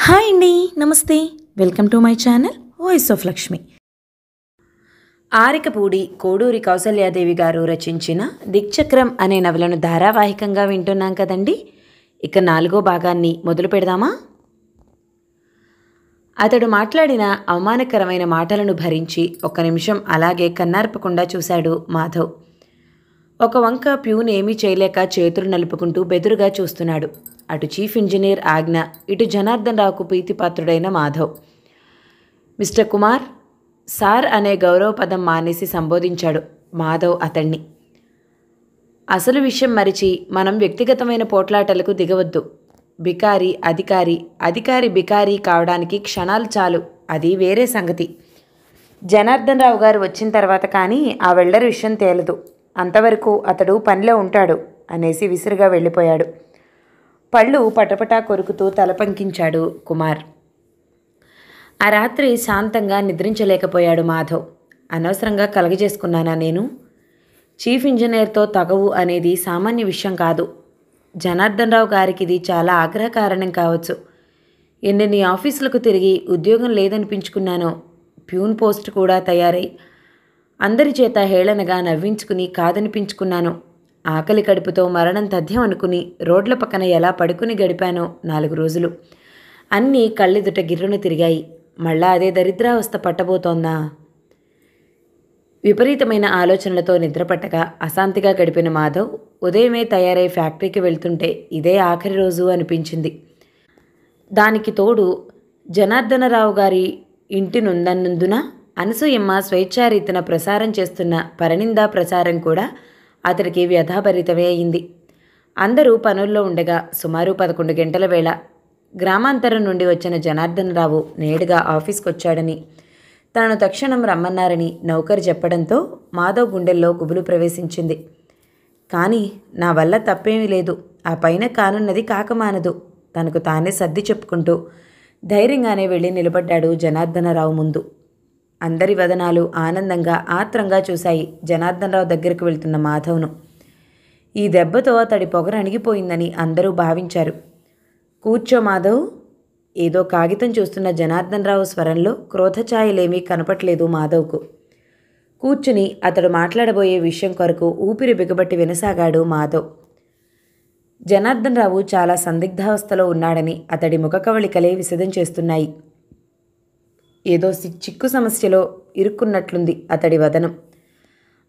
Hi అండి, నమస్తే. Welcome to my channel voice of Lakshmi. Arikapudi Koduri Kausalya Devi గారు రచించిన దిక్చక్రం అనే నవలను ధారావాహికంగా వింటున్నాం కదండి. ఇక 4వ భాగాన్ని మొదలు పెడదామా? అతడు మాట్లాడిన అవమానకరమైన మాటలను భరించి 1 నిమిషం అలాగే కన్నార్పకుండా చూశాడు మాధవ్. ఒక వంక ప్యూన్ ఏమీ చేయలేక చేతులు నలుపుకుంటూ బెదురుగా చూస్తున్నాడు. అటు చీఫ్ ఇంజనీర్ ఆజ్ఞ, ఇటు జనార్దన్ రావుకు ప్రీతిపాత్రుడైన మాధవ్. మిస్టర్ కుమార్, సార్ అనే గౌరవ పదం మానేసి సంబోధించాడు మాధవ్ అతన్ని. అసలు విషయం మరిచి మనం వ్యక్తిగతమైన పోట్లాటలకు దిగవద్దు. బికారి అధికారి, అధికారి బికారి కావడానికి క్షణాలు చాలు, అది వేరే సంగతి. జనార్దన్ రావు గారు వచ్చిన తర్వాత కానీ ఆ వెల్డర్ విషయం తేలదు. అంతవరకు అతడు పనిలో ఉంటాడు అనేసి విసురుగా వెళ్ళిపోయాడు. పళ్ళు పటపటా కొరుకుతూ తలపంకించాడు కుమార్. ఆ రాత్రి శాంతంగా నిద్రించలేకపోయాడు మాధవ్. అనవసరంగా కలగజేసుకున్నానా నేను? చీఫ్ ఇంజనీర్తో తగవు అనేది సామాన్య విషయం కాదు. జనార్దన్ రావు గారికి ఇది చాలా ఆగ్రహకారణం కావచ్చు. ఎన్నెన్ని ఆఫీసులకు తిరిగి ఉద్యోగం లేదనిపించుకున్నానో, ప్యూన్ పోస్ట్ కూడా తయారై అందరి చేత హేళనగా నవ్వించుకుని కాదనిపించుకున్నాను. ఆకలి కడుపుతో మరణం తథ్యం అనుకుని రోడ్ల పక్కన ఎలా పడుకుని గడిపానో 4 రోజులు. అన్నీ కళ్ళెదుట గిర్రున తిరిగాయి. మళ్ళా అదే దరిద్రావస్థ పట్టబోతోందా? విపరీతమైన ఆలోచనలతో నిద్రపట్టగా అశాంతిగా గడిపిన మాధవ్ ఉదయమే తయారై ఫ్యాక్టరీకి వెళ్తుంటే ఇదే ఆఖరి రోజు అనిపించింది. దానికి తోడు జనార్దనరావు గారి ఇంటి నుందన్నందున అనసూయమ్మ స్వేచ్ఛారీతిన ప్రసారం చేస్తున్న పరనిందా ప్రచారం కూడా అతడికి వ్యధాభరితమే అయింది. అందరూ పనుల్లో ఉండగా సుమారు 11 గంటల వేళ గ్రామాంతరం నుండి వచ్చిన జనార్దనరావు నేడుగా ఆఫీస్కొచ్చాడని, తనను తక్షణం రమ్మన్నారని నౌకరు చెప్పడంతో మాధవ్ గుండెల్లో గుబులు ప్రవేశించింది. కానీ నా వల్ల తప్పేమీ లేదు, ఆ పైన కానున్నది కాకమానదు తనకు తానే సర్ది చెప్పుకుంటూ ధైర్యంగానే వెళ్ళి నిలబడ్డాడు జనార్దనరావు ముందు. అందరి వదనాలు ఆనందంగా ఆత్రంగా చూశాయి జనార్దనరావు దగ్గరకు వెళ్తున్న మాధవ్ను. ఈ దెబ్బతో అతడి పొగరు అణిగిపోయిందని అందరూ భావించారు. కూర్చో మాధవ్. ఏదో కాగితం చూస్తున్న జనార్దనరావు స్వరంలో క్రోధఛాయలేమీ కనపట్లేదు మాధవ్కు. కూర్చుని అతడు మాట్లాడబోయే విషయం కొరకు ఊపిరి బిగబట్టి వినసాగాడు మాధవ్. జనార్దనరావు చాలా సందిగ్ధావస్థలో ఉన్నాడని అతడి ముఖకవళికలే విశదం చేస్తున్నాయి. ఏదో చిక్కు సమస్యలో ఇరుక్కున్నట్లుంది అతడి వదనం.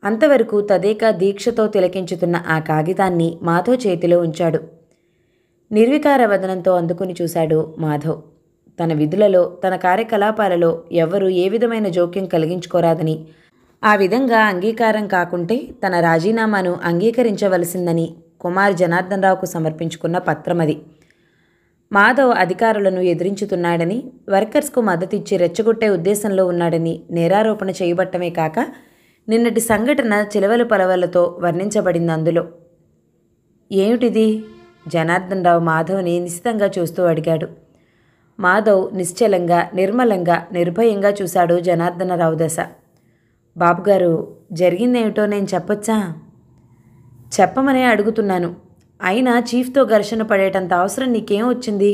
అంతవరకు తదేక దీక్షతో తిలకించుతున్న ఆ కాగితాన్ని మాధవ్ చేతిలో ఉంచాడు. నిర్వికార వదనంతో అందుకుని చూశాడు మాధవ్. తన విధులలో, తన కార్యకలాపాలలో ఎవ్వరూ ఏ విధమైన జోక్యం కలిగించుకోరాదని, ఆ విధంగా అంగీకారం కాకుంటే తన రాజీనామాను అంగీకరించవలసిందని కుమార్ జనార్దనరావుకు సమర్పించుకున్న పత్రమది. మాధవ్ అధికారులను ఎదిరించుతున్నాడని, వర్కర్స్కు మద్దతిచ్చి రెచ్చగొట్టే ఉద్దేశంలో ఉన్నాడని నేరారోపణ చేయబట్టమే కాక నిన్నటి సంఘటన చిలవలు పలవలతో వర్ణించబడింది అందులో. ఏమిటిది? జనార్దనరావు మాధవ్ని నిశితంగా చూస్తూ అడిగాడు. మాధవ్ నిశ్చలంగా, నిర్మలంగా, నిర్భయంగా చూశాడు జనార్దనరావు దశ. బాబుగారు, జరిగిందేమిటో నేను చెప్పొచ్చా? చెప్పమనే అడుగుతున్నాను. అయినా చీఫ్తో ఘర్షణ పడేటంత అవసరం నీకేం వచ్చింది?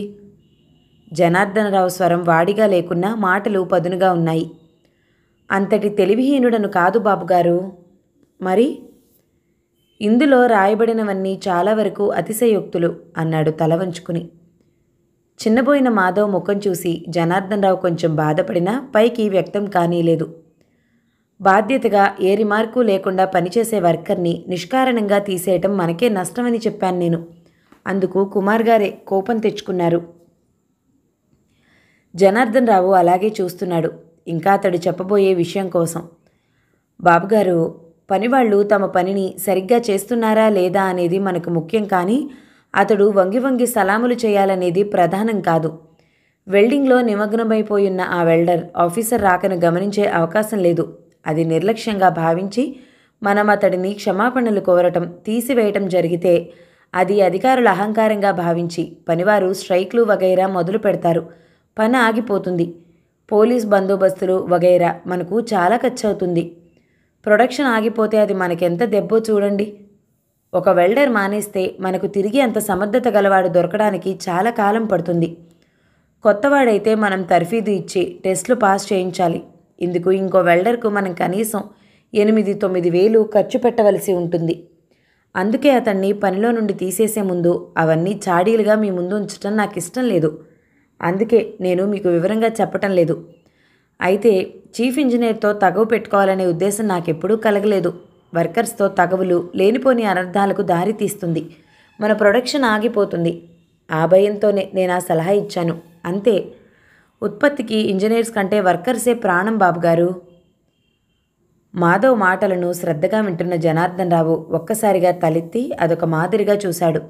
జనార్దనరావు స్వరం వాడిగా లేకున్నా మాటలు పదునుగా ఉన్నాయి. అంతటి తెలివిహీనుడను కాదు బాబుగారు. మరి? ఇందులో రాయబడినవన్నీ చాలా వరకు అతిశయోక్తులు అన్నాడు తల వంచుకుని. చిన్నబోయిన మాధవ్ ముఖం చూసి జనార్దనరావు కొంచెం బాధపడినా పైకి వ్యక్తం కానీలేదు. బాధ్యతగా ఏ రిమార్కు లేకుండా పనిచేసే వర్కర్ని నిష్కారణంగా తీసేయటం మనకే నష్టమని చెప్పాను నేను. అందుకు కుమార్ గారే కోపం తెచ్చుకున్నారు. జనార్దనరావు అలాగే చూస్తున్నాడు, ఇంకా అతడు చెప్పబోయే విషయం కోసం. బాబుగారు, పనివాళ్ళు తమ పనిని సరిగ్గా చేస్తున్నారా లేదా అనేది మనకు ముఖ్యం, కానీ అతడు వంగి వంగి సలాములు చేయాలనేది ప్రధానం కాదు. వెల్డింగ్లో నిమగ్నమైపోయున్న ఆ వెల్డర్ ఆఫీసర్ రాకను గమనించే అవకాశం లేదు. అది నిర్లక్ష్యంగా భావించి మనం అతడిని క్షమాపణలు కోరటం, తీసివేయటం జరిగితే అది అధికారుల అహంకారంగా భావించి పనివారు స్ట్రైక్లు వగైరా మొదలు పెడతారు. పని ఆగిపోతుంది. పోలీస్ బందోబస్తులు వగైరా మనకు చాలా ఖర్చు అవుతుంది. ప్రొడక్షన్ ఆగిపోతే అది మనకెంత దెబ్బో చూడండి. ఒక వెల్డర్ మానేస్తే మనకు తిరిగి అంత సమర్థత గలవాడు దొరకడానికి చాలా కాలం పడుతుంది. కొత్తవాడైతే మనం తర్ఫీదు ఇచ్చి టెస్టులు పాస్ చేయించాలి. ఇందుకు ఇంకో వెల్డర్కు మనం కనీసం 8-9 వేలు ఖర్చు పెట్టవలసి ఉంటుంది. అందుకే అతన్ని పనిలో నుండి తీసేసే ముందు అవన్నీ చాడీలుగా మీ ముందు ఉంచటం నాకు ఇష్టం లేదు. అందుకే నేను మీకు వివరంగా చెప్పటం లేదు. అయితే చీఫ్ ఇంజనీర్తో తగవు పెట్టుకోవాలనే ఉద్దేశం నాకెప్పుడూ కలగలేదు. వర్కర్స్తో తగవులు లేనిపోని అనర్థాలకు దారి తీస్తుంది. మన ప్రొడక్షన్ ఆగిపోతుంది. ఆ భయంతోనే నేను ఆ సలహా ఇచ్చాను. అంతే. ఉత్పత్తికి ఇంజనీర్స్ కంటే వర్కర్సే ప్రాణం బాబుగారు. మాధవ్ మాటలను శ్రద్ధగా వింటున్న జనార్దన్ రావు ఒక్కసారిగా తలెత్తి అదొక మాదిరిగా చూశాడు.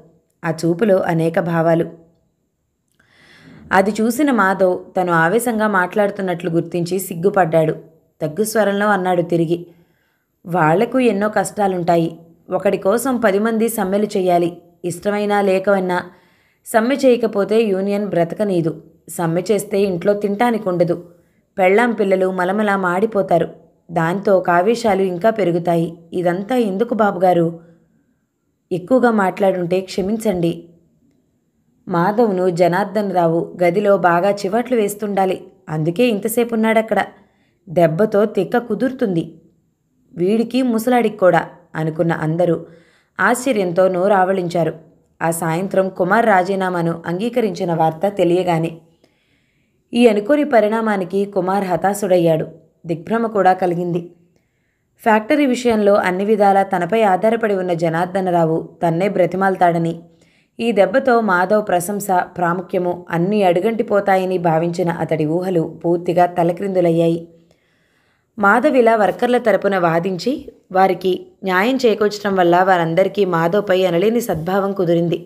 ఆ చూపులో అనేక భావాలు. అది చూసిన మాధవ్ తను ఆవేశంగా మాట్లాడుతున్నట్లు గుర్తించి సిగ్గుపడ్డాడు. తగ్గు స్వరంలో అన్నాడు తిరిగి, వాళ్లకు ఎన్నో కష్టాలుంటాయి. ఒకడి కోసం 10 మంది సమ్మెలు చేయాలి. ఇష్టమైనా లేకవన్నా సమ్మె చేయకపోతే యూనియన్ బ్రతకనీదు. సమ్మె చేస్తే ఇంట్లో తింటానికి ఉండదు. పెళ్ళాం పిల్లలు మలమలా మాడిపోతారు. దాంతో కావేశాలు ఇంకా పెరుగుతాయి. ఇదంతా ఎందుకు బాబుగారు? ఎక్కువగా మాట్లాడుంటే క్షమించండి. మాధవ్ను జనార్దన్ రావు గదిలో బాగా చివాట్లు వేస్తుండాలి. అందుకే ఇంతసేపు ఉన్నాడక్కడ. దెబ్బతో తిక్క కుదురుతుంది. వీడికి ముసలాడికి కూడా అనుకున్న అందరూ ఆశ్చర్యంతో నోరావళించారు. ఆ సాయంత్రం కుమార్ రాజీనామాను అంగీకరించిన వార్త తెలియగానే ఈ అనుకోని పరిణామానికి కుమార్ హతాశుడయ్యాడు. దిగ్భ్రమ కూడా కలిగింది. ఫ్యాక్టరీ విషయంలో అన్ని విధాలా తనపై ఆధారపడి ఉన్న జనార్దనరావు తన్నే బ్రతిమాల్తాడని, ఈ దెబ్బతో మాధవ్ ప్రశంస ప్రాముఖ్యము అన్నీ అడుగంటిపోతాయని భావించిన అతడి ఊహలు పూర్తిగా తలక్రిందులయ్యాయి. మాధవ్ ఇలా వర్కర్ల తరపున వాదించి వారికి న్యాయం చేకూర్చడం వల్ల వారందరికీ మాధవ్పై అనలేని సద్భావం కుదిరింది.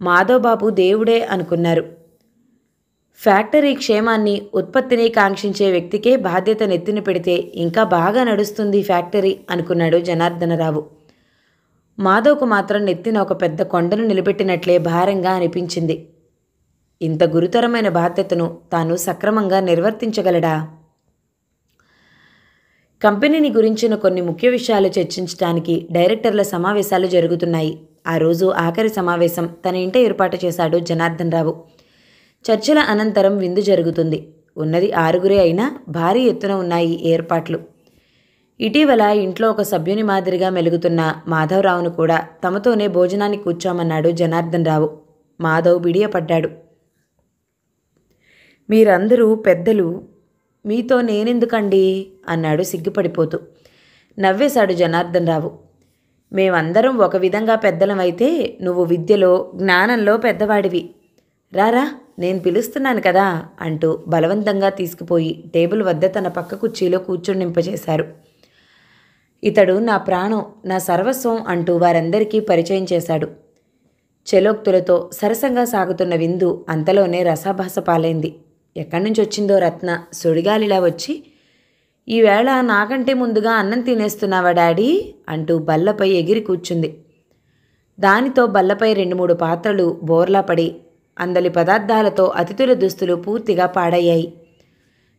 మాధవ్ బాబు దేవుడే అనుకున్నారు. ఫ్యాక్టరీ క్షేమాన్ని ఉత్పత్తిని కాంక్షించే వ్యక్తికే బాధ్యత నెత్తిన పెడితే ఇంకా బాగా నడుస్తుంది ఫ్యాక్టరీ అనుకున్నాడు జనార్దనరావు. మాధవ్కు మాత్రం నెత్తిన ఒక పెద్ద కొండను నిలబెట్టినట్లే భారంగా అనిపించింది. ఇంత గురుతరమైన బాధ్యతను తాను సక్రమంగా నిర్వర్తించగలడా? కంపెనీని గురించిన కొన్ని ముఖ్య విషయాలు చర్చించడానికి డైరెక్టర్ల సమావేశాలు జరుగుతున్నాయి. ఆ రోజు ఆఖరి సమావేశం తన ఇంట ఏర్పాటు చేశాడు జనార్దన్ రావు. చర్చల అనంతరం విందు జరుగుతుంది. ఉన్నది 6గురే అయినా భారీ ఎత్తున ఉన్నాయి ఏర్పాట్లు. ఇటీవల ఇంట్లో ఒక సభ్యుని మాదిరిగా మెలుగుతున్న మాధవరావును కూడా తమతోనే భోజనానికి కూర్చోమన్నాడు జనార్దన్ రావు. మాధవ్ బిడియపడ్డాడు. మీరందరూ పెద్దలు, మీతో నేనెందుకండి అన్నాడు సిగ్గుపడిపోతూ. నవ్వేశాడు జనార్దన్ రావు. మేమందరం ఒక విధంగా పెద్దలమైతే నువ్వు విద్యలో జ్ఞానంలో పెద్దవాడివి. రారా, నేను పిలుస్తున్నాను కదా అంటూ బలవంతంగా తీసుకుపోయి టేబుల్ వద్ద తన పక్క కుర్చీలో కూర్చుండింపజేశారు. ఇతడు నా ప్రాణం, నా సర్వస్వం అంటూ వారందరికీ పరిచయం చేశాడు. చెలోక్తులతో సరసంగా సాగుతున్న విందు అంతలోనే రసాభాస పాలైంది. ఎక్కడి నుంచి వచ్చిందో రత్న సుడిగాలిలా వచ్చి, ఈవేళ నాకంటే ముందుగా అన్నం తినేస్తున్నావా డాడీ అంటూ బల్లపై ఎగిరి కూర్చుంది. దానితో బల్లపై 2-3 పాత్రలు బోర్లా పడి అందలి పదార్థాలతో అతిథుల దుస్తులు పూర్తిగా పాడయ్యాయి.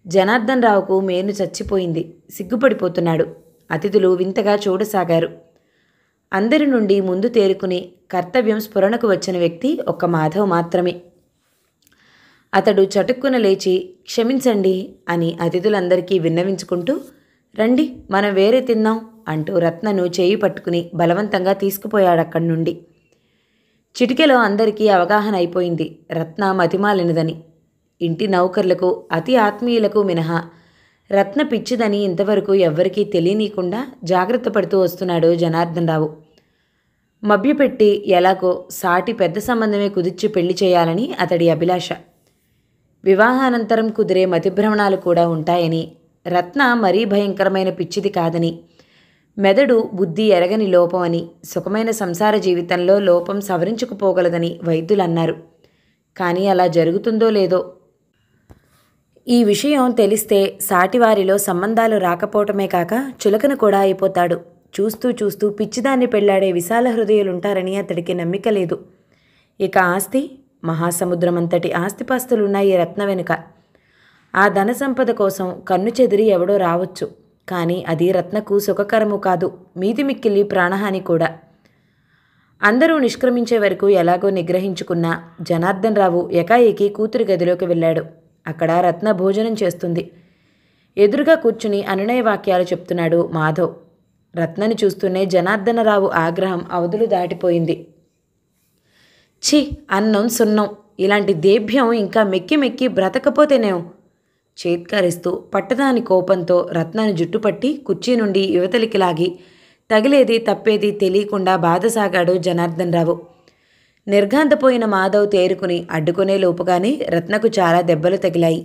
జనార్దన్ రావుకు మేను చచ్చిపోయింది. సిగ్గుపడిపోతున్నాడు. అతిథులు వింతగా చూడసాగారు. అందరి నుండి ముందు తేరుకుని కర్తవ్యం స్ఫురణకు వచ్చిన వ్యక్తి ఒక్క మాధవ్ మాత్రమే. అతడు చటుక్కున లేచి క్షమించండి అని అతిథులందరికీ విన్నవించుకుంటూ, రండి మనం వేరే తిందాం అంటూ రత్నను చేయి పట్టుకుని బలవంతంగా తీసుకుపోయాడక్కడి నుండి. చిటికెలో అందరికీ అవగాహన అయిపోయింది రత్న మతిమాలినదని. ఇంటి నౌకర్లకు అతి ఆత్మీయులకు మినహా రత్న పిచ్చిదని ఇంతవరకు ఎవ్వరికీ తెలియనీయకుండా జాగ్రత్త పడుతూ వస్తున్నాడు జనార్దన్ రావు. మభ్యపెట్టి ఎలాగో సాటి పెద్ద సంబంధమే కుదిర్చి పెళ్లి చేయాలని అతడి అభిలాష. వివాహానంతరం కుదిరే మతిభ్రమణాలు కూడా ఉంటాయని, రత్న మరీ భయంకరమైన పిచ్చిది కాదని, మెదడు బుద్ధి ఎరగని లోపమని, సుఖమైన సంసార జీవితంలో లోపం సవరించుకుపోగలదని వైద్యులన్నారు. కానీ అలా జరుగుతుందో లేదో. ఈ విషయం తెలిస్తే సాటివారిలో సంబంధాలు రాకపోవటమే కాక చులకన కూడా అయిపోతాడు. చూస్తూ చూస్తూ పిచ్చిదాన్ని పెళ్లాడే విశాల హృదయులుంటారని అతడికి నమ్మిక లేదు. ఇక ఆస్తి, మహాసముద్రమంతటి ఆస్తిపాస్తులున్నాయి రత్న వెనుక. ఆ ధన సంపద కోసం కన్ను చెదిరి ఎవడో రావచ్చు. కానీ అది రత్నకు సుఖకరము కాదు, మీది మిక్కిలి ప్రాణహాని కూడా. అందరూ నిష్క్రమించే వరకు ఎలాగో నిగ్రహించుకున్న జనార్దన్ రావు ఏకాఏకి కూతురి గదిలోకి వెళ్ళాడు. అక్కడ రత్న భోజనం చేస్తుంది. ఎదురుగా కూర్చుని అనునయ వాక్యాలు చెప్తున్నాడు మాధవ్. రత్నని చూస్తూనే జనార్దనరావు ఆగ్రహం అవధులు దాటిపోయింది. ఛీ, అన్నం సున్నం, ఇలాంటి దేభ్యం ఇంకా మెక్కి మెక్కి బ్రతకపోతేనేం చేత్కరిస్తూ పట్టదాని కోపంతో రత్నను జుట్టుపట్టి కుర్చీ నుండి యువతలికి లాగి తగిలేది తప్పేది తెలియకుండా బాధసాగాడు జనార్దన్ రావు. నిర్ఘాంతపోయిన మాధవ్ తేరుకుని అడ్డుకునే లోపుగానే రత్నకు చాలా దెబ్బలు తగిలాయి.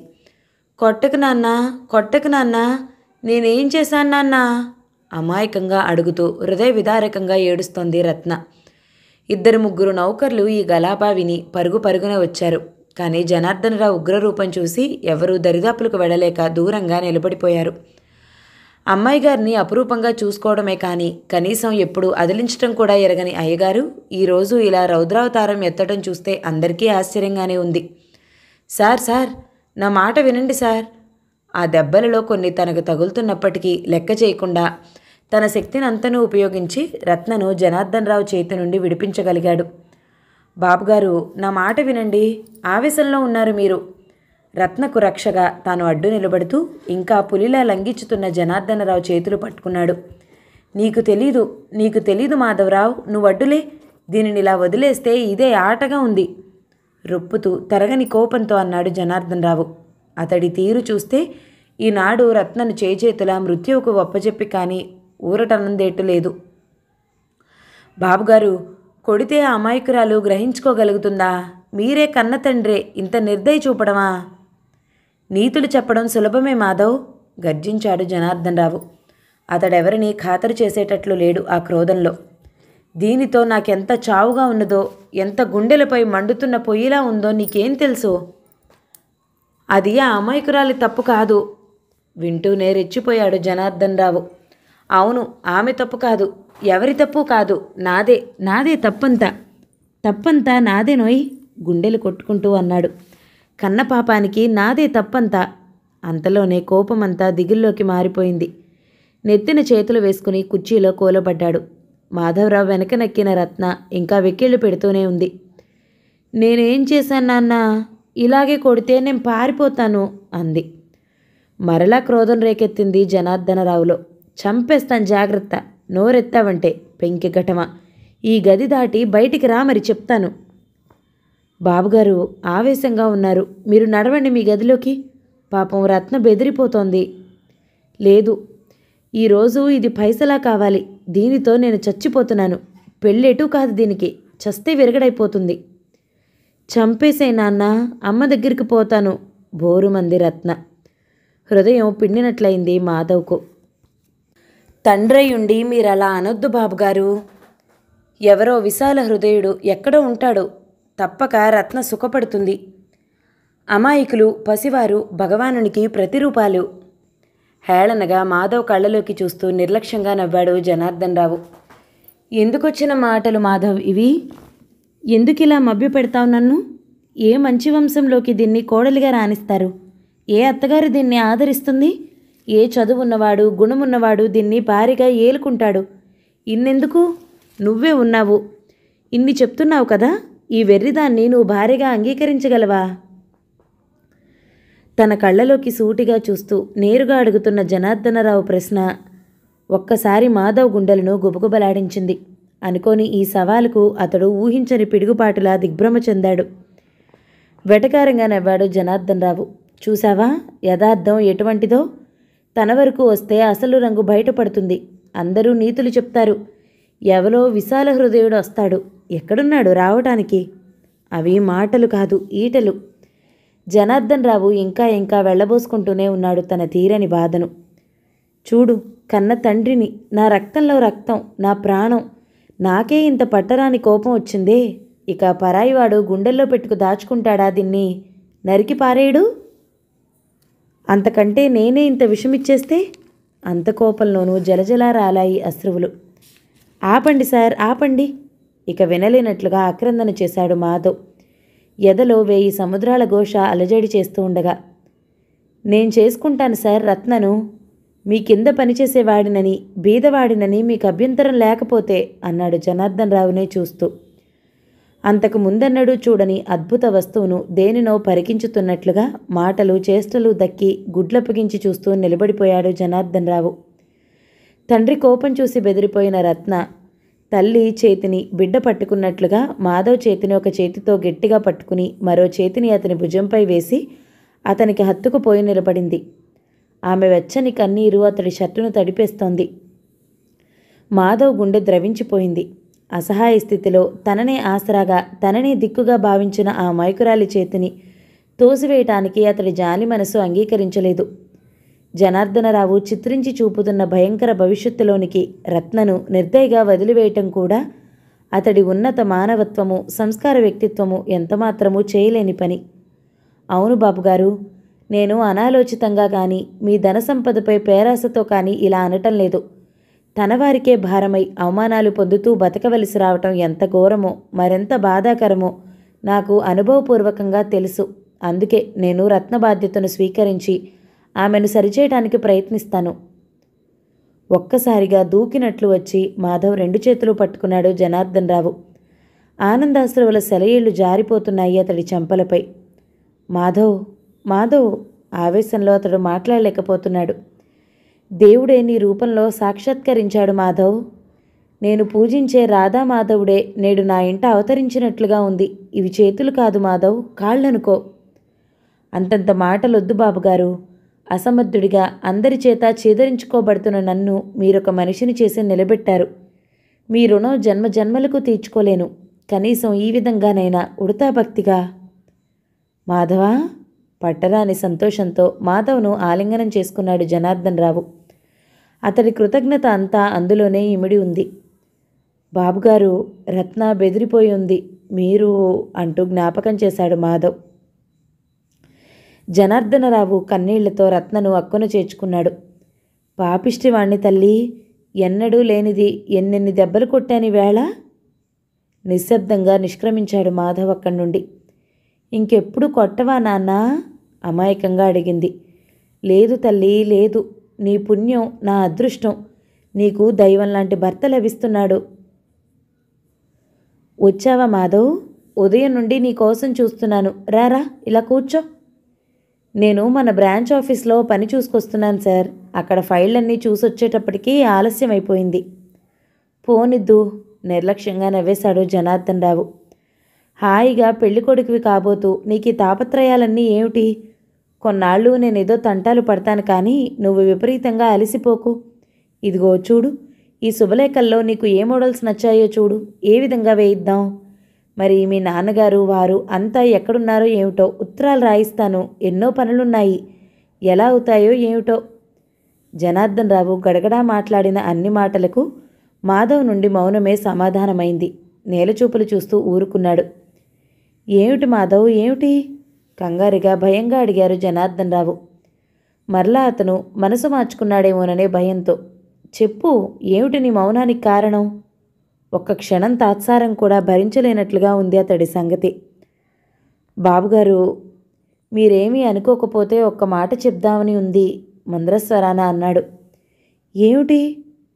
కొట్టకు నాన్నా, కొట్టకు నాన్నా, నేనేం చేశాను నాన్నా అమాయకంగా అడుగుతూ హృదయ విదారకంగా ఏడుస్తోంది రత్న. 2-3 నౌకర్లు ఈ గలాపా విని పరుగు పరుగున వచ్చారు. కానీ జనార్దనరావు ఉగ్రరూపం చూసి ఎవరూ దరిదాపులకు వెళ్ళలేక దూరంగా నిలబడిపోయారు. అమ్మాయి గారిని అపురూపంగా చూసుకోవడమే కానీ కనీసం ఎప్పుడు అదిలించటం కూడా ఎరగని అయ్యగారు ఈరోజు ఇలా రౌద్రావతారం ఎత్తడం చూస్తే అందరికీ ఆశ్చర్యంగానే ఉంది. సార్ సార్, నా మాట వినండి సార్. ఆ దెబ్బలలో కొన్ని తనకు తగులుతున్నప్పటికీ లెక్క చేయకుండా తన శక్తిని అంతనూ ఉపయోగించి రత్నను జనార్దన్ రావు చేతి నుండి విడిపించగలిగాడు. బాబుగారు, నా మాట వినండి, ఆవేశంలో ఉన్నారు మీరు. రత్నకు రక్షగా తాను అడ్డు నిలబడుతూ ఇంకా పులిలా లంఘించుతున్న జనార్దనరావు చేతులు పట్టుకున్నాడు. నీకు తెలీదు మాధవరావు, నువ్వు అడ్డులే. దీనిని ఇలా వదిలేస్తే ఇదే ఆటగా ఉంది రొప్పుతూ తరగని కోపంతో అన్నాడు జనార్దన్ రావు. అతడి తీరు చూస్తే ఈనాడు రత్నను చేతులా మృత్యువుకు ఒప్పజెప్పి కానీ ఊరటనందేట్టు లేదు. బాబుగారు, కొడితే ఆ అమాయకురాలు గ్రహించుకోగలుగుతుందా? మీరే కన్న తండ్రే ఇంత నిర్దయ చూపడమా? నీతులు చెప్పడం సులభమే మాధవ్, గర్జించాడు జనార్దన్ రావు. అతడెవరిని ఖాతరు చేసేటట్లు లేడు ఆ క్రోధంలో. దీనితో నాకెంత చావుగా ఉన్నదో, ఎంత గుండెలపై మండుతున్న పొయ్యిలా ఉందో నీకేం తెలుసు? అది ఆ అమాయకురాలి తప్పు కాదు. వింటూనే రెచ్చిపోయాడు జనార్దన్ రావు. అవును, ఆమె తప్పు కాదు, ఎవరి తప్పు కాదు, నాదే తప్పంతా నాదేనోయ్ గుండెలు కొట్టుకుంటూ అన్నాడు. కన్నపాపానికి నాదే తప్పంతా. అంతలోనే కోపమంతా దిగుల్లోకి మారిపోయింది. నెత్తిన చేతులు వేసుకుని కుర్చీలో కూలబడ్డాడు. మాధవరావు వెనక నక్కిన రత్న ఇంకా వెక్కిళ్ళు పెడుతూనే ఉంది. నేనేం చేశాను నాన్న? ఇలాగే కొడితే నేను పారిపోతాను అంది. మరలా క్రోధం రేకెత్తింది జనార్దనరావులో. చంపేస్తాను, జాగ్రత్త. నోరెత్తావంటే పెంకి ఘటమ. ఈ గది దాటి బయటికి రా, మరి చెప్తాను. బాబుగారు ఆవేశంగా ఉన్నారు, మీరు నడవండి మీ గదిలోకి. పాపం రత్న బెదిరిపోతోంది. లేదు, ఈరోజు ఇది పైసలా కావాలి. దీనితో నేను చచ్చిపోతున్నాను. పెళ్ళెటూ కాదు దీనికి, చస్తే విరగడైపోతుంది. చంపేసే నాన్న, అమ్మ దగ్గరికి పోతాను బోరుమంది రత్న. హృదయం పిండినట్లయింది మాధవ్కు. తండ్రయ్యుండి మీరలా అనొద్దు బాబుగారు. ఎవరో విశాల హృదయుడు ఎక్కడో ఉంటాడు. తప్పక రత్న సుఖపడుతుంది. అమాయకులు, పసివారు భగవానునికి ప్రతిరూపాలు. హేళనగా మాధవ్ కళ్ళలోకి చూస్తూ నిర్లక్ష్యంగా నవ్వాడు జనార్దన్ రావు. ఎందుకొచ్చిన మాటలు మాధవ్ ఇవి? ఎందుకిలా మభ్యపెడతావు నన్ను? ఏ మంచి వంశంలోకి దీన్ని కోడలిగా రాణిస్తారు? ఏ అత్తగారు దీన్ని ఆదరిస్తుంది? ఏ చదువున్నవాడు, గుణమున్నవాడు దీన్ని భారీగా ఏలుకుంటాడు? ఇన్నెందుకు? నువ్వే ఉన్నావు, ఇన్ని చెప్తున్నావు కదా. ఈ వెర్రిదాన్ని నువ్వు భారీగా అంగీకరించగలవా? తన కళ్ళలోకి సూటిగా చూస్తూ నేరుగా అడుగుతున్న జనార్దనరావు ప్రశ్న ఒక్కసారి మాధవ్ గుండెలను గుబగుబలాడించింది. అనుకోని ఈ సవాలుకు అతడు ఊహించని పిడుగుపాటులా దిగ్భ్రమ చెందాడు. వెటకారంగా నవ్వాడు జనార్దన్ రావు. చూసావా, యథార్థం ఎటువంటిదో? తన వరకు వస్తే అసలు రంగు బయటపడుతుంది. అందరూ నీతులు చెప్తారు. ఎవరో విశాల హృదయుడు వస్తాడు. ఎక్కడున్నాడు రావటానికి? అవి మాటలు కాదు, ఈటలు. జనార్దన్ రావు ఇంకా వెళ్ళబోసుకుంటూనే ఉన్నాడు తన తీరని బాధను. చూడు, కన్న తండ్రిని, నా రక్తంలో రక్తం, నా ప్రాణం. నాకే ఇంత పట్టరాని కోపం వచ్చిందే. ఇక పరాయివాడు గుండెల్లో పెట్టుకు దాచుకుంటాడా దీన్ని? నరికి పారేయడు? అంతకంటే నేనే ఇంత విషమిచ్చేస్తే? అంత కోపంలోనూ జలజలా రాలాయి అశ్రువులు. ఆపండి సార్, ఆపండి. ఇక వినలేనట్లుగా ఆక్రందన చేశాడు మాధవ్. ఎదలో 1000 సముద్రాల ఘోష అలజడి చేస్తూ ఉండగా. నేను చేసుకుంటాను సార్ రత్నను. మీ కింద పనిచేసేవాడినని బీదవాడినని మీకు అభ్యంతరం లేకపోతే అన్నాడు జనార్దన్ రావునే చూస్తూ. అంతకు ముందన్నడూ చూడని అద్భుత వస్తువును దేనినో పరికించుతున్నట్లుగా మాటలు చేష్టలు దక్కి గుడ్లప్పగించి చూస్తూ నిలబడిపోయాడు జనార్దన్ రావు. తండ్రి కోపం చూసి బెదిరిపోయిన రత్న తల్లి చేతిని బిడ్డ పట్టుకున్నట్లుగా మాధవ్ చేతిని ఒక చేతితో గట్టిగా పట్టుకుని మరో చేతిని అతని భుజంపై వేసి అతనికి హత్తుకుపోయి నిలబడింది. ఆమె వెచ్చని కన్నీరు అతడి షర్టును తడిపేస్తోంది. మాధవ్ గుండె ద్రవించిపోయింది. అసహాయ స్థితిలో తననే ఆసరాగా తననే దిక్కుగా భావించిన ఆ మైకురాలి చేతిని తోసివేయటానికి అతడి జాలి మనసు అంగీకరించలేదు. జనార్దనరావు చిత్రించి చూపుతున్న భయంకర భవిష్యత్తులోనికి రత్నను నిర్దయగా వదిలివేయటం కూడా అతడి ఉన్నత మానవత్వము సంస్కార వ్యక్తిత్వము ఎంతమాత్రమూ చేయలేని పని. అవును బాబుగారు, నేను అనాలోచితంగా కానీ మీ ధన సంపదపై పేరాసతో కానీ ఇలా అనటం లేదు. తనవారికే భారమై అవమానాలు పొందుతూ బతకవలసి రావటం ఎంత ఘోరమో మరెంత బాధాకరమో నాకు అనుభవపూర్వకంగా తెలుసు. అందుకే నేను రత్న బాధ్యతను స్వీకరించి ఆమెను సరిచేయడానికి ప్రయత్నిస్తాను. ఒక్కసారిగా దూకినట్లు వచ్చి మాధవ్ రెండు చేతులు పట్టుకున్నాడు జనార్దన్ రావు. ఆనందాశ్రువుల సెలయేళ్లు జారిపోతున్నాయి అతడి చెంపలపై. మాధవ్ మాధవ్ ఆవేశంలో అతడు మాట్లాడలేకపోతున్నాడు. దేవుడే నీ రూపంలో సాక్షాత్కరించాడు మాధవ్. నేను పూజించే రాధా మాధవుడే నేడు నా ఇంట అవతరించినట్లుగా ఉంది. ఇవి చేతులు కాదు మాధవ్, కాళ్ళనుకో. అంతంత మాటలొద్దు బాబుగారు. అసమర్థుడిగా అందరి చేత చేదరించుకోబడుతున్న నన్ను మీరొక మనిషిని చేసి నిలబెట్టారు. మీ రుణం జన్మ జన్మలకు తీర్చుకోలేను. కనీసం ఈ విధంగానైనా ఉడతా భక్తిగా. మాధవా, పట్టరాని సంతోషంతో మాధవ్ను ఆలింగనం చేసుకున్నాడు జనార్దన్ రావు. అతడి కృతజ్ఞత అంతా అందులోనే ఇమిడి ఉంది. బాబుగారు, రత్న బెదిరిపోయి ఉంది, మీరు అంటూ జ్ఞాపకం చేశాడు మాధవ్. జనార్దనరావు కన్నీళ్లతో రత్నను అక్కున చేర్చుకున్నాడు. పాపిష్టివాణ్ణి తల్లి, ఎన్నడూ లేనిది ఎన్నెన్ని దెబ్బలు కొట్టాని వేళ. నిశ్శబ్దంగా నిష్క్రమించాడు మాధవ్ అక్కడి నుండి. ఇంకెప్పుడు కొట్టవా నాన్నా? అమాయకంగా అడిగింది. లేదు తల్లి, లేదు. నీ పుణ్యం, నా అదృష్టం. నీకు దైవం లాంటి భర్త లభిస్తున్నాడు. వచ్చావా మాధవ్? ఉదయం నుండి నీ కోసం చూస్తున్నాను. రారా, ఇలా కూర్చో. నేను మన బ్రాంచ్ ఆఫీస్లో పని చూసుకొస్తున్నాను సార్. అక్కడ ఫైళ్ళన్నీ చూసొచ్చేటప్పటికీ ఆలస్యం అయిపోయింది. పోనిద్దు, నిర్లక్ష్యంగా నవ్వేశాడు జనార్దన్ రావు. హాయిగా పెళ్ళికొడుకువి కాబోతూ నీకు ఈ తాపత్రయాలన్నీ ఏమిటి? కొన్నాళ్ళు నేనేదో తంటాలు పడతాను, కానీ నువ్వు విపరీతంగా అలసిపోకు. ఇదిగో చూడు, ఈ శుభలేఖల్లో నీకు ఏ మోడల్స్ నచ్చాయో చూడు. ఏ విధంగా వేయిద్దాం? మరి మీ నాన్నగారు వారు అంతా ఎక్కడున్నారో ఏమిటో ఉత్తరాలు రాయిస్తాను. ఎన్నో పనులున్నాయి. ఎలా అవుతాయో ఏమిటో. జనార్దన్ రావు గడగడా మాట్లాడిన అన్ని మాటలకు మాధవ్ నుండి మౌనమే సమాధానమైంది. నేలచూపులు చూస్తూ ఊరుకున్నాడు. ఏమిటి మాధవ్, ఏమిటి? కంగారుగా భయంగా అడిగారు జనార్దన్ రావు. మరలా అతను మనసు మార్చుకున్నాడేమోననే భయంతో. చెప్పు, ఏమిటి నీ మౌనానికి కారణం? ఒక్క క్షణం తాత్సారం కూడా భరించలేనట్లుగా ఉంది అతడి సంగతి. బాబుగారు, మీరేమీ అనుకోకపోతే ఒక్క మాట చెప్దామని ఉంది మంద్రస్వరాన అన్నాడు. ఏమిటి?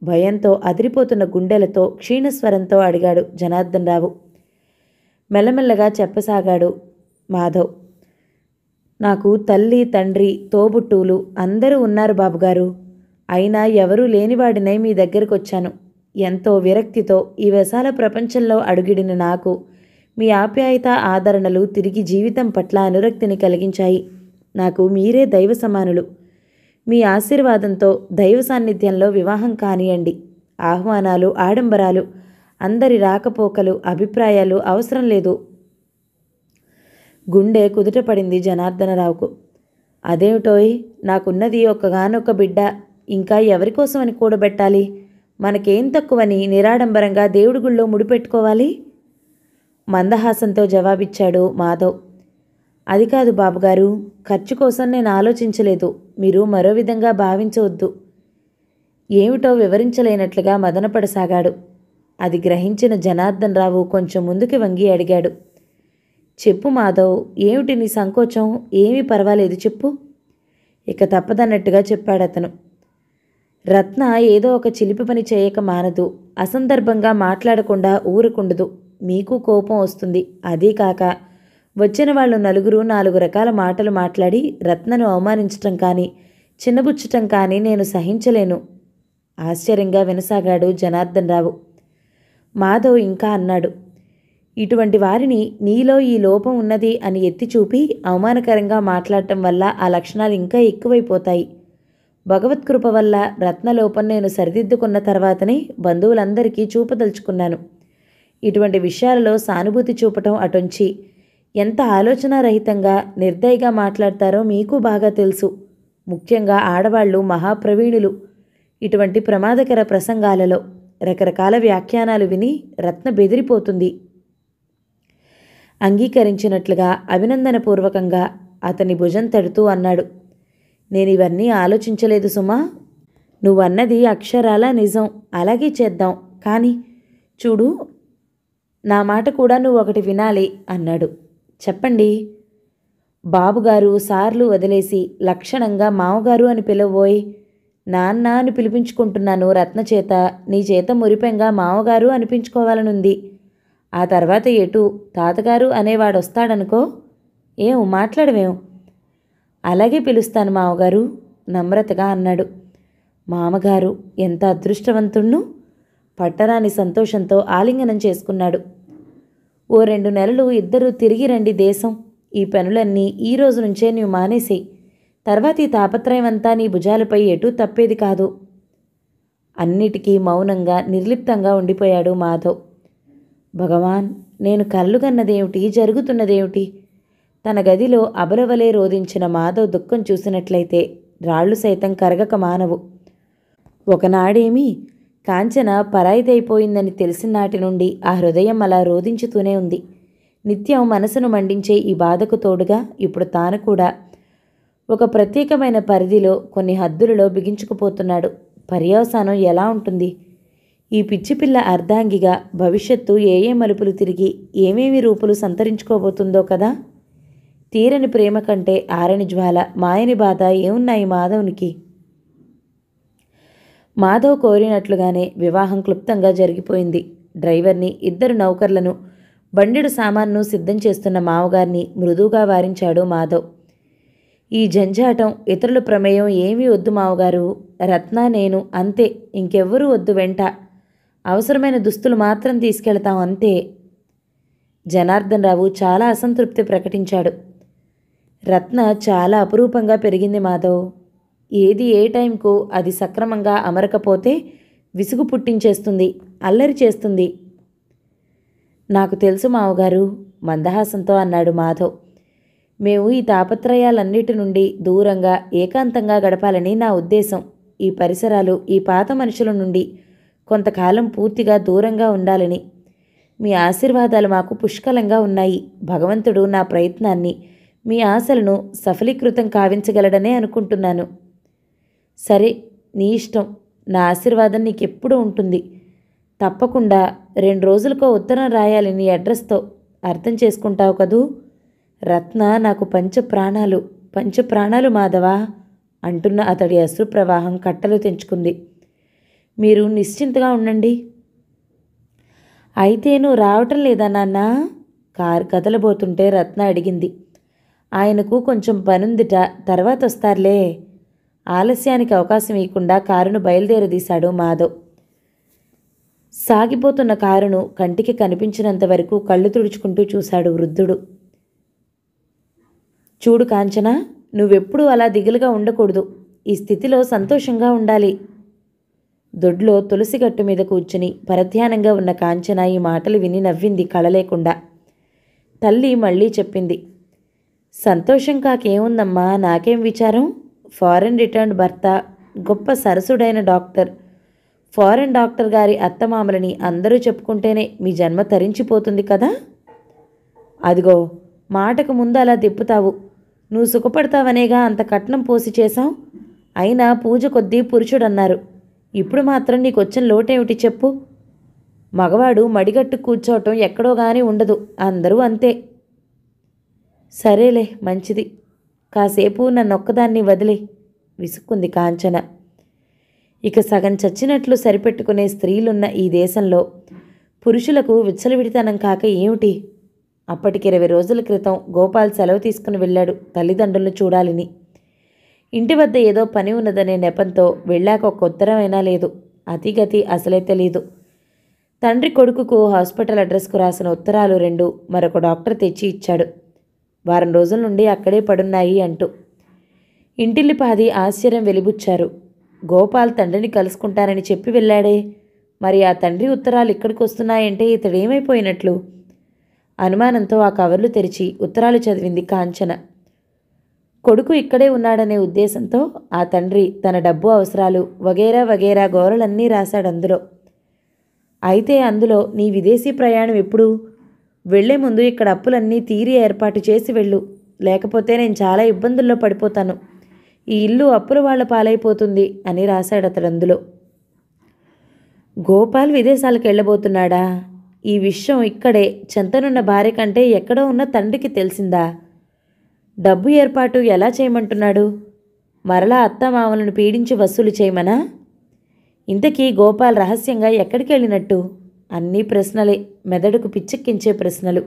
భయంతో అదిరిపోతున్న గుండెలతో క్షీణస్వరంతో అడిగాడు జనార్దన్ రావు. మెల్లమెల్లగా చెప్పసాగాడు మాధవ్. నాకు తల్లి, తండ్రి, తోబుట్టువులు అందరూ ఉన్నారు బాబుగారు. అయినా ఎవరూ లేనివాడినై మీ దగ్గరకు వచ్చాను. ఎంతో విరక్తితో ఈ వ్యసాల ప్రపంచంలో అడుగిడిన నాకు మీ ఆప్యాయత, ఆదరణలు తిరిగి జీవితం పట్ల అనురక్తిని కలిగించాయి. నాకు మీరే దైవ సమానులు. మీ ఆశీర్వాదంతో దైవ సాన్నిధ్యంలో వివాహం కానియండి. ఆహ్వానాలు, ఆడంబరాలు, అందరి రాకపోకలు, అభిప్రాయాలు అవసరం లేదు. గుండె కుదుటపడింది జనార్దనరావుకు. అదేమిటోయ్, నాకున్నది ఒక్కగానొక్క బిడ్డ. ఇంకా ఎవరికోసమని కూడబెట్టాలి? మనకేం తక్కువని నిరాడంబరంగా దేవుడి గుళ్ళో ముడిపెట్టుకోవాలి? మందహాసంతో జవాబిచ్చాడు మాధవ్. అది కాదు బాబుగారు, ఖర్చు కోసం నేను ఆలోచించలేదు. మీరు మరో విధంగా భావించవద్దు. ఏమిటో వివరించలేనట్లుగా మదనపడసాగాడు. అది గ్రహించిన జనార్దన్ రావు కొంచెం ముందుకి వంగి అడిగాడు. చెప్పు మాధవ్, ఏమిటి నీ సంకోచం? ఏమీ పర్వాలేదు, చెప్పు. ఇక తప్పదన్నట్టుగా చెప్పాడతను. రత్న ఏదో ఒక చిలిపి పని చేయక మానదు. అసందర్భంగా మాట్లాడకుండా ఊరుకుండదు. మీకు కోపం వస్తుంది. అదీ కాక వచ్చిన వాళ్ళు నలుగురు 4 రకాల మాటలు మాట్లాడి రత్నను అవమానించటం కానీ చిన్నబుచ్చటం కానీ నేను సహించలేను. ఆశ్చర్యంగా వినసాగాడు జనార్దన్ రావు. మాధవ్ ఇంకా అన్నాడు, ఇటువంటి వారిని నీలో ఈ లోపం ఉన్నది అని ఎత్తి చూపి అవమానకరంగా మాట్లాడటం వల్ల ఆ లక్షణాలు ఇంకా ఎక్కువైపోతాయి. భగవత్కృప వల్ల రత్నలోపం నేను సరిదిద్దుకున్న తర్వాతనే బంధువులందరికీ చూపదలుచుకున్నాను. ఇటువంటి విషయాలలో సానుభూతి చూపటం అటుంచి ఎంత ఆలోచనారహితంగా నిర్దయగా మాట్లాడతారో మీకు బాగా తెలుసు. ముఖ్యంగా ఆడవాళ్లు మహాప్రవీణులు. ఇటువంటి ప్రమాదకర ప్రసంగాలలో రకరకాల వ్యాఖ్యానాలు విని రత్న బెదిరిపోతుంది. అంగీకరించినట్లుగా అభినందనపూర్వకంగా అతని భుజం తడుతూ అన్నాడు, నేనివన్నీ ఆలోచించలేదు సుమా. నువ్వన్నది అక్షరాల నిజం. అలాగే చేద్దాం. కానీ చూడు, నా మాట కూడా నువ్వు ఒకటి వినాలి అన్నాడు. చెప్పండి. బాబుగారు సార్లు వదిలేసి లక్షణంగా మామగారు అని పిలవబోయి నాన్న అని పిలిపించుకుంటున్నాను రత్న చేత. నీ చేత మురిపెంగా మామగారు అనిపించుకోవాలనుంది. ఆ తర్వాత ఎటు తాతగారు అనేవాడొస్తాడనుకో. ఏం మాట్లాడవేం? అలాగే పిలుస్తాను మామగారు నమ్రతగా అన్నాడు. మామగారు ఎంత అదృష్టవంతుణ్ణు. పట్టరాని సంతోషంతో ఆలింగనం చేసుకున్నాడు. ఓ 2 నెలలు ఇద్దరూ తిరిగి రండి దేశం. ఈ పనులన్నీ ఈ రోజు నుంచే నీవు మానేసేయి. తర్వాత ఈ తాపత్రయం అంతా నీ భుజాలపై ఎటూ తప్పేది కాదు. అన్నిటికీ మౌనంగా నిర్లిప్తంగా ఉండిపోయాడు మాధవ్. భగవాన్, నేను కళ్ళుగన్నదేమిటి, జరుగుతున్నదేమిటి? తన గదిలో అబలవలే రోధించిన మాధవ్ దుఃఖం చూసినట్లయితే రాళ్లు సైతం కరగక మానవు. ఒకనాడేమి కాంచన పరాయిదైపోయిందని తెలిసిన నాటి నుండి ఆ హృదయం అలా రోధించుతూనే ఉంది. నిత్యం మనసును మండించే ఈ బాధకు తోడుగా ఇప్పుడు తాను కూడా ఒక ప్రత్యేకమైన పరిధిలో కొన్ని హద్దులలో బిగించుకుపోతున్నాడు. పర్యవసానం ఎలా ఉంటుంది? ఈ పిచ్చిపిల్ల అర్ధాంగిగా భవిష్యత్తు ఏ మలుపులు తిరిగి ఏమేమి రూపులు సంతరించుకోబోతుందో కదా. తీరని ప్రేమ కంటే ఆరని జ్వాల, మాయని బాధ ఏమున్నాయి మాధవునికి? మాధవ్ కోరినట్లుగానే వివాహం క్లుప్తంగా జరిగిపోయింది. డ్రైవర్ని, 2 నౌకర్లను, బండెడు సామాన్ను సిద్ధం చేస్తున్న మావగారిని మృదువుగా వారించాడు మాధవ్. ఈ జంజాటం, ఇతరుల ప్రమేయం ఏమీ వద్దు మావగారు. రత్న, నేను అంతే. ఇంకెవ్వరూ వద్దు వెంట. అవసరమైన దుస్తులు మాత్రం తీసుకెళ్తాం అంతే. జనార్దన్ రావు చాలా అసంతృప్తి ప్రకటించాడు. రత్న చాలా అపురూపంగా పెరిగింది మాధవ్. ఏది ఏ టైంకు అది సక్రమంగా అమరకపోతే విసుగు పుట్టించేస్తుంది, అల్లరి చేస్తుంది. నాకు తెలుసు మావగారు మందహాసంతో అన్నాడు మాధవ్. మేము ఈ తాపత్రయాలన్నిటి నుండి దూరంగా ఏకాంతంగా గడపాలని నా ఉద్దేశం. ఈ పరిసరాలు, ఈ పాత మనుషుల నుండి కొంతకాలం పూర్తిగా దూరంగా ఉండాలని. మీ ఆశీర్వాదాలు మాకు పుష్కలంగా ఉన్నాయి. భగవంతుడు నా ప్రయత్నాన్ని, మీ ఆశలను సఫలీకృతం కావించగలడనే అనుకుంటున్నాను. సరే, నీ ఇష్టం. నా ఆశీర్వాదం నీకెప్పుడూ ఉంటుంది. తప్పకుండా 2 రోజులకో ఉత్తరం రాయాలి నీ అడ్రస్తో. అర్థం చేసుకుంటావు కదూ? రత్న నాకు పంచప్రాణాలు మాధవా అంటున్న అతడి అశ్రుప్రవాహం కట్టలు తెంచుకుంది. మీరు నిశ్చింతగా ఉండండి. అయితే నువ్వు రావటం లేదా నాన్న? కారు కదలబోతుంటే రత్న అడిగింది. ఆయనకు కొంచెం పనుందిట, తర్వాత వస్తారులే. ఆలస్యానికి అవకాశం ఇవ్వకుండా కారును బయలుదేరదీశాడు మాధవ్. సాగిపోతున్న కారును కంటికి కనిపించినంత వరకు కళ్ళు తుడుచుకుంటూ చూశాడు వృద్ధుడు. చూడు కాంచన, నువ్వెప్పుడూ అలా దిగులుగా ఉండకూడదు. ఈ స్థితిలో సంతోషంగా ఉండాలి. దొడ్లో తులసిగట్టు మీద కూర్చుని పరధ్యానంగా ఉన్న కాంచన ఈ మాటలు విని నవ్వింది కళలేకుండా. తల్లి మళ్ళీ చెప్పింది, సంతోషం కాకేముందమ్మా, నాకేం విచారం. ఫారెన్ రిటర్న్డ్ భర్త, గొప్ప సరసుడైన డాక్టర్, ఫారెన్ డాక్టర్ గారి అత్తమామలని అందరూ చెప్పుకుంటేనే మీ జన్మ తరించిపోతుంది కదా. అదిగో, మాటకు ముందు అలా తిప్పుతావు. నువ్వు సుఖపడతావనేగా అంత కట్నం పోసి చేశావు. అయినా పూజ కొద్దీ పురుషుడన్నారు. ఇప్పుడు మాత్రం నీకొచ్చిన లోటేమిటి చెప్పు? మగవాడు మడిగట్టు కూర్చోవటం ఎక్కడో గానీ ఉండదు. అందరూ అంతే. సరేలే, మంచిది. కాసేపు నన్నొక్కదాన్ని వదిలే విసుక్కుంది కాంచన. ఇక సగం చచ్చినట్లు సరిపెట్టుకునే స్త్రీలున్న ఈ దేశంలో పురుషులకు విచ్చలవిడితనం కాక ఏమిటి? అప్పటికి 20 రోజుల క్రితం గోపాల్ సెలవు తీసుకుని వెళ్ళాడు తల్లిదండ్రులను చూడాలని. ఇంటి వద్ద ఏదో పని ఉన్నదనే నెపంతో వెళ్ళాక ఒక్క ఉత్తరమైనా లేదు. అతిగతి అసలే తెలీదు. తండ్రి కొడుకుకు హాస్పిటల్ అడ్రస్కు రాసిన ఉత్తరాలు 2 మరొక డాక్టర్ తెచ్చి ఇచ్చాడు. వారం రోజుల నుండి అక్కడే పడున్నాయి అంటూ. ఇంటిల్లిపాది ఆశ్చర్యం వెలిబుచ్చారు. గోపాల్ తండ్రిని కలుసుకుంటానని చెప్పి వెళ్ళాడే, మరి ఆ తండ్రి ఉత్తరాలు ఇక్కడికి వస్తున్నాయంటే ఇతడేమైపోయినట్లు? అనుమానంతో ఆ కవర్లు తెరిచి ఉత్తరాలు చదివింది కాంచన. కొడుకు ఇక్కడే ఉన్నాడనే ఉద్దేశంతో ఆ తండ్రి తన డబ్బు అవసరాలు వగేరా వగేరా గోరలన్నీ రాశాడు అందులో. అయితే అందులో నీ విదేశీ ప్రయాణం ఎప్పుడు? వెళ్లే ముందు ఇక్కడ అప్పులన్నీ తీరి ఏర్పాటు చేసి వెళ్ళు, లేకపోతే నేను చాలా ఇబ్బందుల్లో పడిపోతాను. ఈ ఇల్లు అప్పుల వాళ్ల పాలైపోతుంది అని రాశాడు అతడు అందులో. గోపాల్ విదేశాలకు వెళ్ళబోతున్నాడా? ఈ విషయం ఇక్కడే చెంతనున్న భార్య కంటే ఎక్కడో ఉన్న తండ్రికి తెలిసిందా? డబ్బు ఏర్పాటు ఎలా చేయమంటున్నాడు? మరలా అత్తమామలను పీడించి వసూలు చేయమనా? ఇంతకీ గోపాల్ రహస్యంగా ఎక్కడికి వెళ్ళినట్టు? అన్నీ ప్రశ్నలే, మెదడుకు పిచ్చెక్కించే ప్రశ్నలు,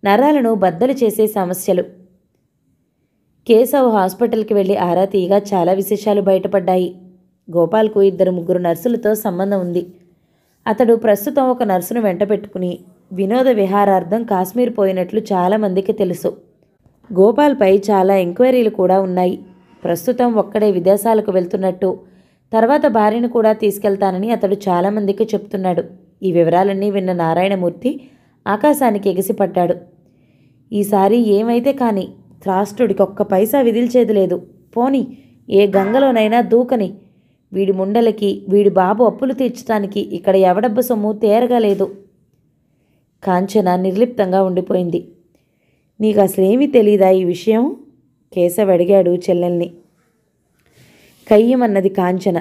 నరాలను బద్దలు చేసే సమస్యలు. కేశవ్ హాస్పిటల్కి వెళ్ళి ఆరా తీయగా చాలా విశేషాలు బయటపడ్డాయి. గోపాల్కు 2-3 నర్సులతో సంబంధం ఉంది. అతడు ప్రస్తుతం ఒక నర్సును వెంట పెట్టుకుని వినోద విహారార్థం కాశ్మీర్ పోయినట్లు చాలామందికి తెలుసు. గోపాల్పై చాలా ఎంక్వైరీలు కూడా ఉన్నాయి. ప్రస్తుతం ఒక్కడే విదేశాలకు వెళ్తున్నట్టు, తర్వాత భార్యను కూడా తీసుకెళ్తానని అతడు చాలామందికి చెప్తున్నాడు. ఈ వివరాలన్నీ విన్న నారాయణమూర్తి ఆకాశానికి ఎగిసిపడ్డాడు. ఈసారి ఏమైతే కానీ త్రాష్టుడికి ఒక్క పైసా విదిల్చేది లేదు. పోని ఏ గంగలోనైనా దూకని. వీడి ముండలకి వీడి బాబు అప్పులు తీర్చడానికి ఇక్కడ ఎవడబ్బ సొమ్ము తేరగా లేదు. కాంచన నిర్లిప్తంగా ఉండిపోయింది. నీకు అసలేమీ తెలీదా ఈ విషయం? కేశవ్ అడిగాడు చెల్లెల్ని. కయ్యమన్నది కాంచన.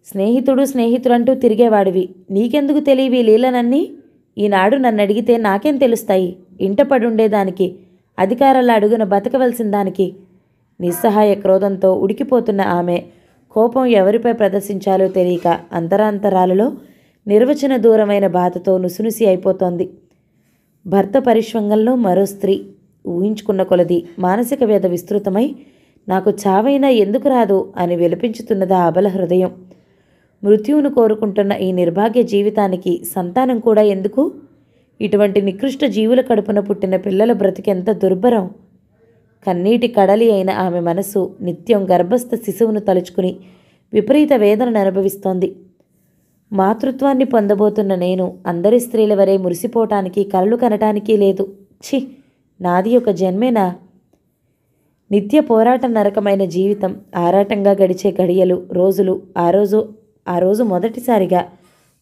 స్నేహితుడంటూ తిరిగేవాడివి, నీకెందుకు తెలియవి లీలనన్నీ? ఈనాడు నన్ను అడిగితే నాకేం తెలుస్తాయి? ఇంట పడుండేదానికి, అధికారాల అడుగున బతకవలసిన దానికి. నిస్సహాయ క్రోధంతో ఉడికిపోతున్న ఆమె కోపం ఎవరిపై ప్రదర్శించాలో తెలియక అంతరాంతరాలలో నిర్వచన దూరమైన బాధతో నుసునుసి అయిపోతోంది. భర్త పరిష్వంగంలో మరో స్త్రీ. ఊహించుకున్న కొలది మానసిక వేద విస్తృతమై నాకు చావైనా ఎందుకు రాదు అని విలపించుతున్నది ఆ అబల హృదయం. మృత్యువును కోరుకుంటున్న ఈ నిర్భాగ్య జీవితానికి సంతానం కూడా ఎందుకు? ఇటువంటి నికృష్ట జీవుల కడుపున పుట్టిన పిల్లల బ్రతికెంత దుర్భరం. కన్నీటి కడలి అయిన ఆమె మనసు నిత్యం గర్భస్థ శిశువును తలుచుకుని విపరీత వేదనను అనుభవిస్తోంది. మాతృత్వాన్ని పొందబోతున్న నేను అందరి స్త్రీల వరే మురిసిపోవటానికి కలలు కనటానికి లేదు. ఛీ, నాది ఒక జన్మేనా? నిత్య పోరాట నరకమైన జీవితం, ఆరాటంగా గడిచే గడియలు, రోజులు. ఆ రోజు మొదటిసారిగా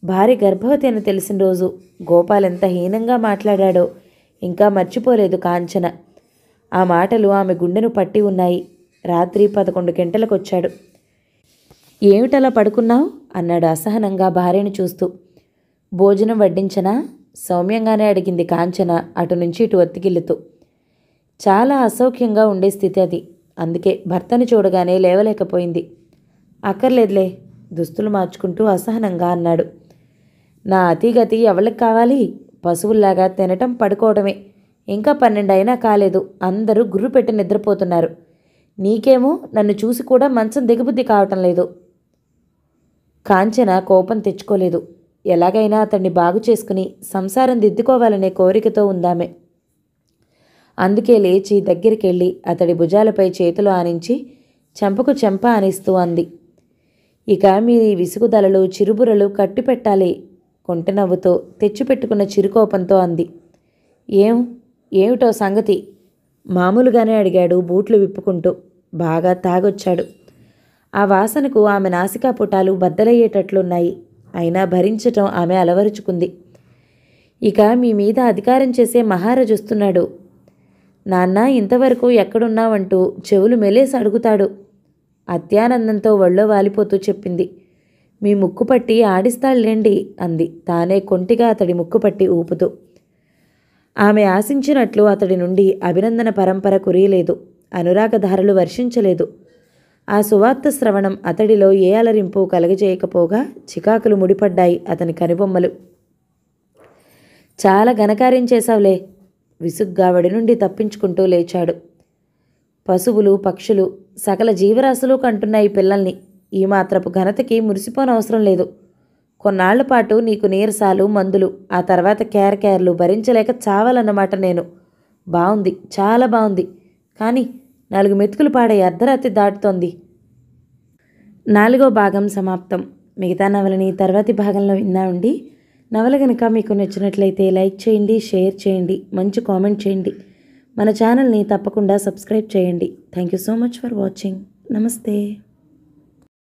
భార్య గర్భవతి అని తెలిసిన రోజు గోపాల్ ఎంత హీనంగా మాట్లాడాడో ఇంకా మర్చిపోలేదు కాంచన. ఆ మాటలు ఆమె గుండెను పట్టి ఉన్నాయి. రాత్రి 11 గంటలకు వచ్చాడు. ఏమిటలా పడుకున్నావు అన్నాడు అసహనంగా భార్యను చూస్తూ. భోజనం వడ్డించనా? సౌమ్యంగానే అడిగింది కాంచన అటు నుంచి ఇటు ఒత్తిగిల్లుతూ. చాలా అసౌఖ్యంగా ఉండే స్థితి అది. అందుకే భర్తను చూడగానే లేవలేకపోయింది. అక్కర్లేదులే, దుస్తులు మార్చుకుంటూ అసహనంగా అన్నాడు. నా అతిగతి ఎవరికి కావాలి? పశువుల్లాగా తినటం పడుకోవడమే. ఇంకా 12 అయినా కాలేదు. అందరూ గుర్రు పెట్టి నిద్రపోతున్నారు. నీకేమో నన్ను చూసి కూడా మంచం దిగబుద్ధి కావటం లేదు. కాంచన కోపం తెచ్చుకోలేదు. ఎలాగైనా అతన్ని బాగు చేసుకుని సంసారం దిద్దుకోవాలనే కోరికతో ఉందామె. అందుకే లేచి దగ్గరికెళ్ళి అతడి భుజాలపై చేతులు ఆనించి చెంపకు చెంప ఆనిస్తూ అంది. ఇక మీరు ఈ విసుగుదలలు చిరుబురలు కట్టిపెట్టాలి. కొంటె నవ్వుతో తెచ్చిపెట్టుకున్న చిరుకోపంతో అంది. ఏమిటో సంగతి? మామూలుగానే అడిగాడు బూట్లు విప్పుకుంటూ. బాగా తాగొచ్చాడు. ఆ వాసనకు ఆమె నాసికా పుటాలు బద్దలయ్యేటట్లున్నాయి. అయినా భరించటం ఆమె అలవరుచుకుంది. ఇక మీ మీద అధికారం చేసే మహారాజు వస్తున్నాడు. నాన్న ఇంతవరకు ఎక్కడున్నావంటూ చెవులు మెలేసి అడుగుతాడు. అత్యానందంతో ఒళ్ళో వాలిపోతూ చెప్పింది. మీ ముక్కు పట్టి ఆడిస్తాళ్లేండి అంది తానే కొంటిగా అతడి ముక్కు పట్టి ఊపుతూ. ఆమె ఆశించినట్లు అతడి నుండి అభినందన పరంపర కురియలేదు. అనురాగధారలు వర్షించలేదు. ఆ సువార్త శ్రవణం అతడిలో ఏ అలరింపు కలగజేయకపోగా చికాకులు ముడిపడ్డాయి అతని కనుబొమ్మలు. చాలా ఘనకార్యం చేశావులే. విసుగ్గా ఆవిడ నుండి తప్పించుకుంటూ లేచాడు. పశువులు, పక్షులు, సకల జీవరాశులు కంటున్నాయి పిల్లల్ని. ఈ మాత్రపు ఘనతకి మురిసిపోనవసరం లేదు. కొన్నాళ్ల పాటు నీకు నీరసాలు, మందులు, ఆ తర్వాత కేర్లు భరించలేక చావాలన్నమాట నేను. బాగుంది, చాలా బాగుంది. కానీ 4 మెతుకులు పాడే అర్ధరాత్రి దాటుతోంది. 4వ భాగం సమాప్తం. మిగతా నవలని తర్వాతి భాగంలో విందామండి. నవల కనుక మీకు నచ్చినట్లయితే లైక్ చేయండి, షేర్ చేయండి, మంచి కామెంట్ చేయండి. మన ఛానల్ని తప్పకుండా సబ్స్క్రైబ్ చేయండి. Thank you so much for watching. నమస్తే.